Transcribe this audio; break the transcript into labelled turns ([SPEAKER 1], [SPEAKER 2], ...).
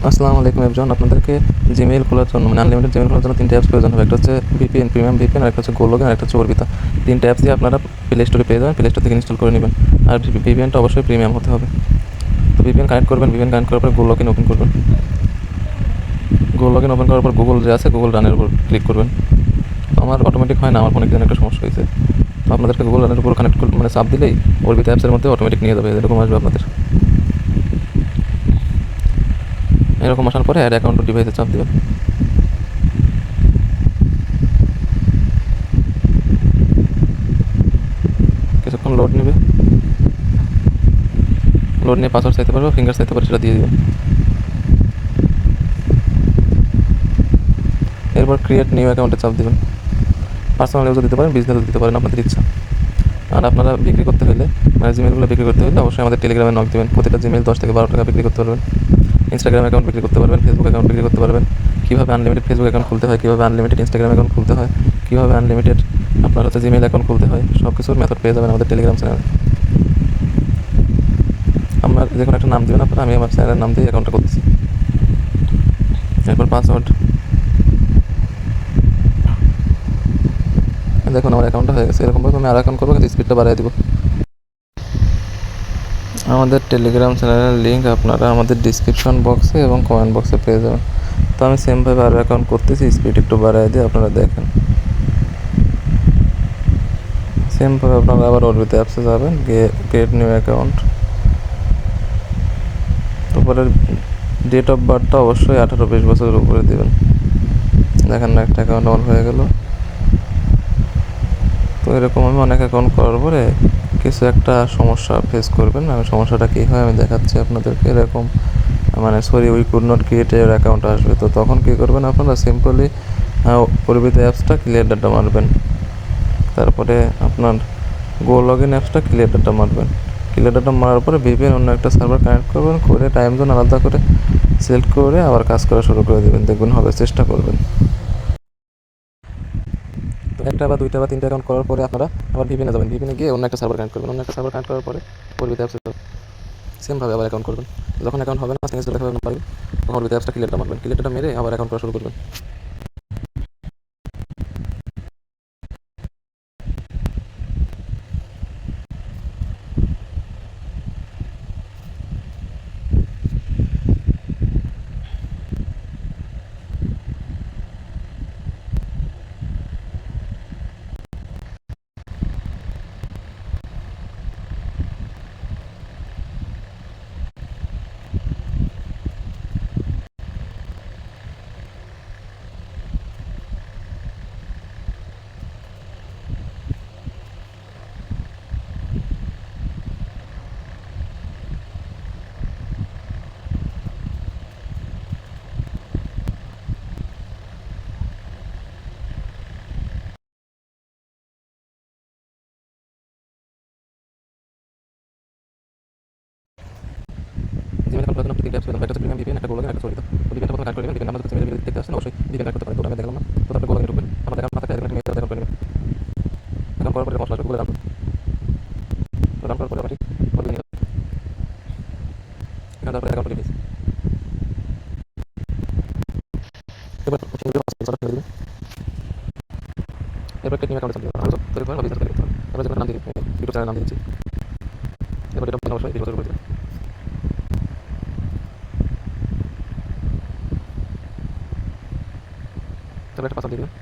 [SPEAKER 1] আসসালামু আলাইকুম এভরিওয়ান। আপনাদেরকে জিমেইল খোলার জন্য আনলিমিটেড জিমেইল খোলার জন্য 3টা অ্যাপস প্রয়োজন হবে। একটা হচ্ছে ভিপিএন, প্রিমিয়াম ভিপিএন, আর একটা হচ্ছে গোলগিন, আর একটা হচ্ছে অর্বিতা। 3টা অ্যাপসই আপনারা প্লে স্টোরে পেয়ে যাবেন, প্লে স্টোর থেকে ইনস্টল করে নেবেন। আর ভিপিএনটা অবশ্যই প্রিমিয়াম হতে হবে। তো ভিপিএন কানেক্ট করবেন, ভিপিএন কানেক্ট করার পর গোলগিন ওপেন করবেন। গোলগিন ওপেন করার পর গুগল যে আছে গুগল রানের উপর ক্লিক করবেন। তো আমার অটোমেটিক হয় না, আমার ফোনে একটা সমস্যা হয়েছে। তো আপনাদেরকে গুগল রানের উপর কানেক্ট চাপ দিলেই অর্বিতা অ্যাপসের মধ্যে অটোমেটিক নিয়ে যাবে, এরকম আসবে আপনাদের। এরকম আসার পরে অ্যাড অ্যাকাউন্ট ডিভাইসে চাপ দেবেন। কিছুক্ষণ লোড নেবে, লোড নিয়ে পাসওয়ার্ড চাইতে পারবে, ফিঙ্গার চাইতে পারে, সেটা দিয়ে দেবেন। এরপর ক্রিয়েট নিউ অ্যাকাউন্টে চাপ দেবেন। পার্সোনাল ইউজও দিতে পারেন, বিজনেসও দিতে পারেন, আপনাদের ইচ্ছা। আর আপনারা বিক্রি করতে হলে জিমেলগুলো বিক্রি করতে হলে অবশ্যই আমাদের টেলিগ্রামে নক দেবেন। প্রতিটা জিমেল 10 থেকে 12 টাকা বিক্রি করতে পারবেন। ইনস্টাগ্রাম অ্যাকাউন্ট বিক্রি করতে পারবেন, ফেসবুক অ্যাকাউন্ট বিক্রি করতে পারবেন। কীভাবে আনলিমিটেড ফেসবুক অ্যাকাউন্ট খুলতে হয়, কীভাবে আনলিমিটেড ইনস্টাগ্রাম অ্যাকাউন্ট খুলতে হয়, কীভাবে আনলিমিটেড আপনার জিমেল অ্যাকাউন্ট খুলতে হয়, সব কিছুর মেথড পেয়ে যাবেন আমাদের টেলিগ্রাম চ্যানেলে। আপনার যে কোনো একটা নাম দেবেন আপনারা, আমি আমার চ্যানেলের নাম দিয়ে অ্যাকাউন্টটা করতেছি। এরপর পাসওয়ার্ড, দেখুন আমার অ্যাকাউন্টটা হয়ে গেছে। এরকমভাবে আমি আর অ্যাকাউন্ট করবো, কিন্তু স্পিডটা বাড়িয়ে দেবো। আমাদের টেলিগ্রাম চ্যানেলের লিঙ্ক আপনারা আমাদের ডিসক্রিপশন বক্সে এবং কমেন্ট বক্সে পেয়ে যাবেন। তো আমি সেমভাবে আরও অ্যাকাউন্ট করতেছি, স্পিড একটু বাড়িয়ে দিয়ে আপনারা দেখেন। সেমভাবে আপনারা আবার অর্বিতা অ্যাপসে যাবেন, গিয়ে ক্রিয়েট নিউ অ্যাকাউন্ট। তারপরে ডেট অফ বার্থটা অবশ্যই 18-20 বছরের উপরে দেবেন। দেখেন না, একটা অ্যাকাউন্ট অন হয়ে গেল। তো এরকম আমি অনেক অ্যাকাউন্ট করার পরে কিছু একটা সমস্যা ফেস করবেন। আমি সমস্যাটা কী হয় আমি দেখাচ্ছি আপনাদেরকে। এরকম উই কুড নট ক্রিয়েট এর অ্যাকাউন্ট আসবে। তো তখন কী করবেন আপনারা, সিম্পলি অর্বিতা অ্যাপসটা ক্লিয়ার ডাটা মারবেন। তারপরে আপনার গোলগিন অ্যাপসটা ক্লিয়ার ডাটা মারবেন। ক্লিয়ার ডাটা মারার পরে ভিপিএন অন্য একটা সার্ভার কানেক্ট করবেন, করে টাইম জোন আলাদা করে সিলেক্ট করে আবার কাজ করা শুরু করে দেবেন। দেখবেন হবে, চেষ্টা করবেন। তো একটা বা দুইটা বা 3টা অ্যাকাউন্ট করার পরে আপনারা আবার ভিপিএনে যাবেন। ভিপিএনে গিয়ে অন্য একটা সার্ভার কানেক্ট করবেন। অন্য একটা সার্ভার কানেক্ট করার পরে অর্বিতা অ্যাপসে সেমভাবে আবার অ্যাকাউন্ট করবেন। যখন অ্যাকাউন্ট হবে না, সিঙ্গেল দেখাবে না পারবে, তখন অর্বিতা অ্যাপসটা ক্লিয়ার ডাটা মারবেন। ক্লিয়ার ডাটা মেরে আবার অ্যাকাউন্ট করা শুরু করবেন। জিমেল অ্যাকাউন্ট করার জন্য আপনি 3টা অ্যাপস পেয়ে যাবেন। একটা হচ্ছে প্রিমিয়াম ভিপিএন, একটা গোলগিন, একটা হচ্ছে অর্বিতা। তো ভিপিএনটা প্রথমে কানেক্ট করে নেবেন। ভিপিএন আমরা যদি জিমেল দেখতে আসছেন, অবশ্যই ভিপিএন কানেক্ট করতে পারেন। তো আমি দেখালাম না, তো তারপরে গোলগিনে ঢুকবেন। আমার অ্যাকাউন্ট না থাকলে একটা মেইল অ্যাকাউন্ট করে নেবেন। অ্যাকাউন্ট করার পরে মশলা আসবে, গুগলে রান করবেন। তো রান করার পরে আবার গোলগিনে যাবেন। এখানে তারপরে অ্যাকাউন্ট ডিভাইস, এবার পাসওয়ার্ড করে দিবেন। এবার একটা নিউ অ্যাকাউন্টে চাপ দিবেন। আমরা তৈরি করেন বা বিজনেস তৈরি করতে পারেন। এবার যেমন নাম দিয়ে ইউটিউব চ্যানেল নাম দিয়ে দিচ্ছি। এবার এটা অবশ্যই 20 বছর করে দেবেন। তারপরে একটা পাসওয়ার্ড দিয়ে দেবেন।